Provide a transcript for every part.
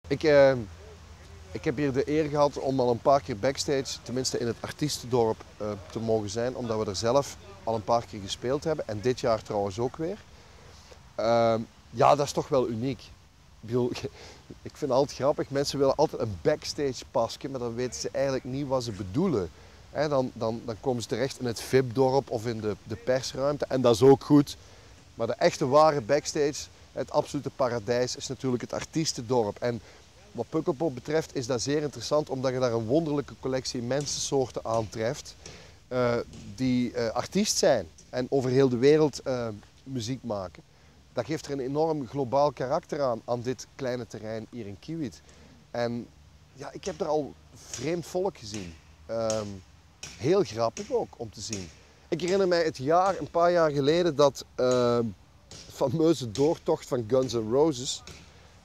Ik, ik heb hier de eer gehad om al een paar keer backstage, tenminste in het artiestendorp, te mogen zijn. Omdat we er zelf al een paar keer gespeeld hebben. En dit jaar trouwens ook weer. Ja, dat is toch wel uniek. Ik vind het altijd grappig. Mensen willen altijd een backstage pasje, maar dan weten ze eigenlijk niet wat ze bedoelen. Dan komen ze terecht in het VIP-dorp of in de persruimte. En dat is ook goed. Maar de echte ware backstage, het absolute paradijs, is natuurlijk het artiestendorp. En wat Pukkelpop betreft is dat zeer interessant, omdat je daar een wonderlijke collectie mensensoorten aantreft die artiest zijn en over heel de wereld muziek maken. Dat geeft er een enorm globaal karakter aan dit kleine terrein hier in Kiewit. En ja, ik heb er al vreemd volk gezien. Heel grappig ook om te zien. Ik herinner mij een paar jaar geleden, dat fameuze doortocht van Guns N' Roses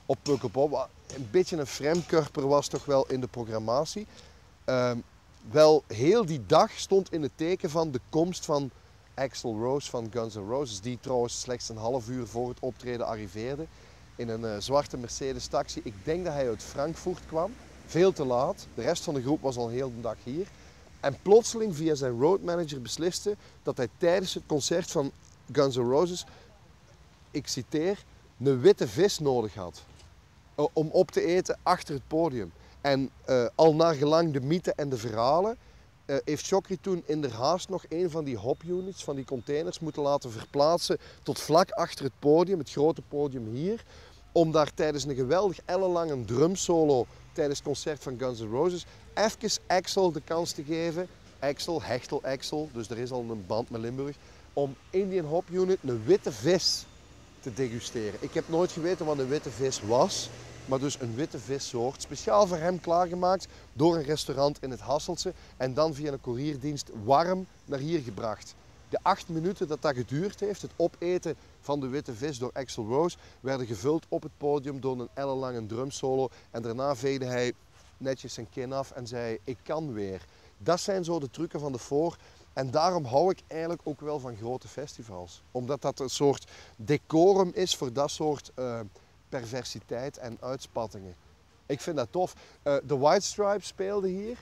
op Pukkelpop. Wat een beetje een fremdkörper was toch wel in de programmatie. Wel, heel die dag stond in het teken van de komst van Axl Rose van Guns N' Roses. Die trouwens slechts een half uur voor het optreden arriveerde. In een zwarte Mercedes taxi. Ik denk dat hij uit Frankfurt kwam. Veel te laat. De rest van de groep was al heel de dag hier. En plotseling via zijn roadmanager besliste dat hij tijdens het concert van Guns N' Roses, ik citeer, een witte vis nodig had. Om op te eten achter het podium. En al naar gelang de mythe en de verhalen heeft Chokri toen inderhaast nog een van die hop units, van die containers, moeten laten verplaatsen tot vlak achter het podium, het grote podium hier. Om daar tijdens een geweldig ellenlange drumsolo tijdens het concert van Guns N' Roses even Axl de kans te geven. Axl, Hechtel Axl, dus er is al een band met Limburg. Om in die hop unit een witte vis te degusteren. Ik heb nooit geweten wat een witte vis was. Maar dus een witte vissoort, speciaal voor hem klaargemaakt door een restaurant in het Hasseltse en dan via een courierdienst warm naar hier gebracht. De 8 minuten dat dat geduurd heeft, het opeten van de witte vis door Axl Rose, werden gevuld op het podium door een ellenlange drumsolo en daarna veegde hij netjes zijn kin af en zei: ik kan weer. Dat zijn zo de trucken van de voor. En daarom hou ik eigenlijk ook wel van grote festivals. Omdat dat een soort decorum is voor dat soort perversiteit en uitspattingen. Ik vind dat tof. De White Stripes speelden hier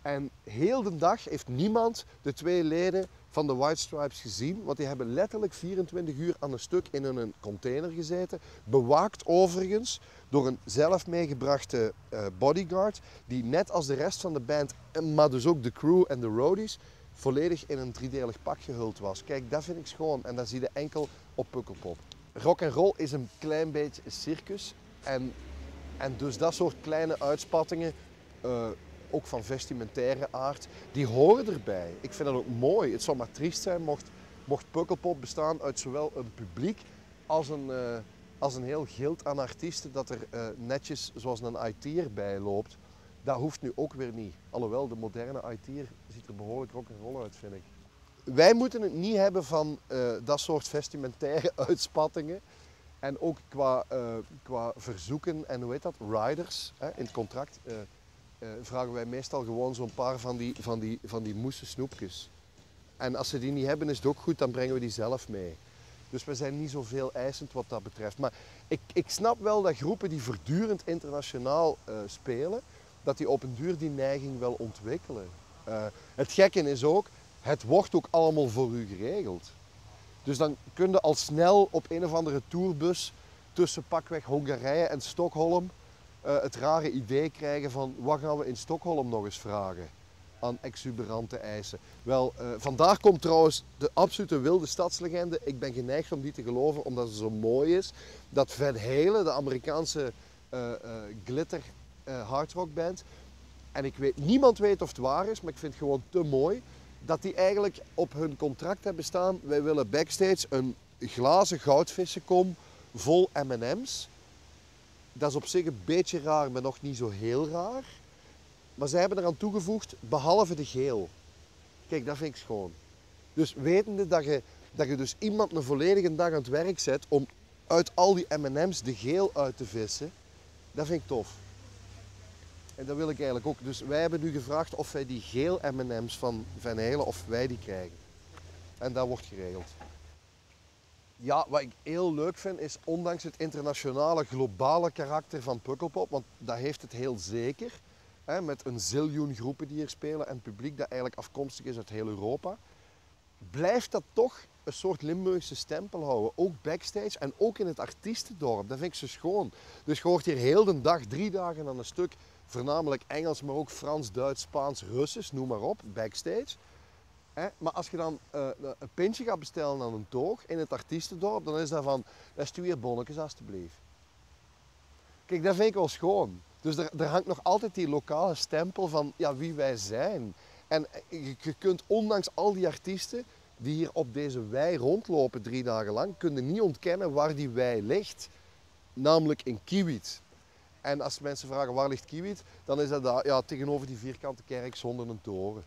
en heel de dag heeft niemand de 2 leden van de White Stripes gezien, want die hebben letterlijk 24 uur aan een stuk in een container gezeten, bewaakt overigens door een zelf meegebrachte bodyguard, die net als de rest van de band, maar dus ook de crew en de roadies, volledig in een 3-delig pak gehuld was. Kijk, dat vind ik schoon en dat zie je enkel op Pukkelpop. Rock and roll is een klein beetje een circus en dus dat soort kleine uitspattingen, ook van vestimentaire aard, die horen erbij. Ik vind dat ook mooi. Het zou maar triest zijn mocht Pukkelpop bestaan uit zowel een publiek als een heel gild aan artiesten dat er netjes zoals een IT'er bij loopt. Dat hoeft nu ook weer niet. Alhoewel, de moderne IT'er ziet er behoorlijk rock'n'roll uit, vind ik. Wij moeten het niet hebben van dat soort vestimentaire uitspattingen. En ook qua verzoeken en hoe heet dat, riders, in het contract, vragen wij meestal gewoon zo'n paar van die moesten snoepjes. En als ze die niet hebben is het ook goed, dan brengen we die zelf mee. Dus we zijn niet zoveel eisend wat dat betreft. Maar ik snap wel dat groepen die voortdurend internationaal spelen, dat die op een duur die neiging wel ontwikkelen. Het gekke is ook, het wordt ook allemaal voor u geregeld. Dus dan kun je al snel op een of andere tourbus tussen pakweg Hongarije en Stockholm het rare idee krijgen van wat gaan we in Stockholm nog eens vragen aan exuberante eisen. Wel, vandaar komt trouwens de absolute wilde stadslegende. Ik ben geneigd om die te geloven omdat ze zo mooi is. Dat Van Halen, de Amerikaanse glitter hardrockband, en niemand weet of het waar is, maar ik vind het gewoon te mooi, dat die eigenlijk op hun contract hebben staan: wij willen backstage een glazen goudvissenkom vol M&M's. Dat is op zich een beetje raar, maar nog niet zo heel raar. Maar zij hebben eraan toegevoegd, behalve de geel. Kijk, dat vind ik schoon. Dus wetende dat je dus iemand een volledige dag aan het werk zet om uit al die M&M's de geel uit te vissen, dat vind ik tof. En dat wil ik eigenlijk ook. Dus wij hebben nu gevraagd of wij die geel M&M's van Van Halen, of wij die krijgen. En dat wordt geregeld. Ja, wat ik heel leuk vind is, ondanks het internationale, globale karakter van Pukkelpop, want dat heeft het heel zeker, hè, met een ziljoen groepen die hier spelen en publiek dat eigenlijk afkomstig is uit heel Europa, blijft dat toch een soort Limburgse stempel houden. Ook backstage en ook in het artiestendorp. Dat vind ik zo schoon. Dus je hoort hier heel de dag, 3 dagen aan een stuk, voornamelijk Engels, maar ook Frans, Duits, Spaans, Russisch, noem maar op, backstage. Maar als je dan een pintje gaat bestellen aan een toog in het artiestendorp, dan is dat van, dat is 2 bonnetjes alstublieft. Kijk, dat vind ik wel schoon. Dus er hangt nog altijd die lokale stempel van ja, wie wij zijn. En je kunt ondanks al die artiesten die hier op deze wei rondlopen 3 dagen lang, kun je niet ontkennen waar die wei ligt. Namelijk in Kiewiet. En als mensen vragen waar ligt Kiewiet, dan is dat daar, ja, tegenover die vierkante kerk zonder een toren.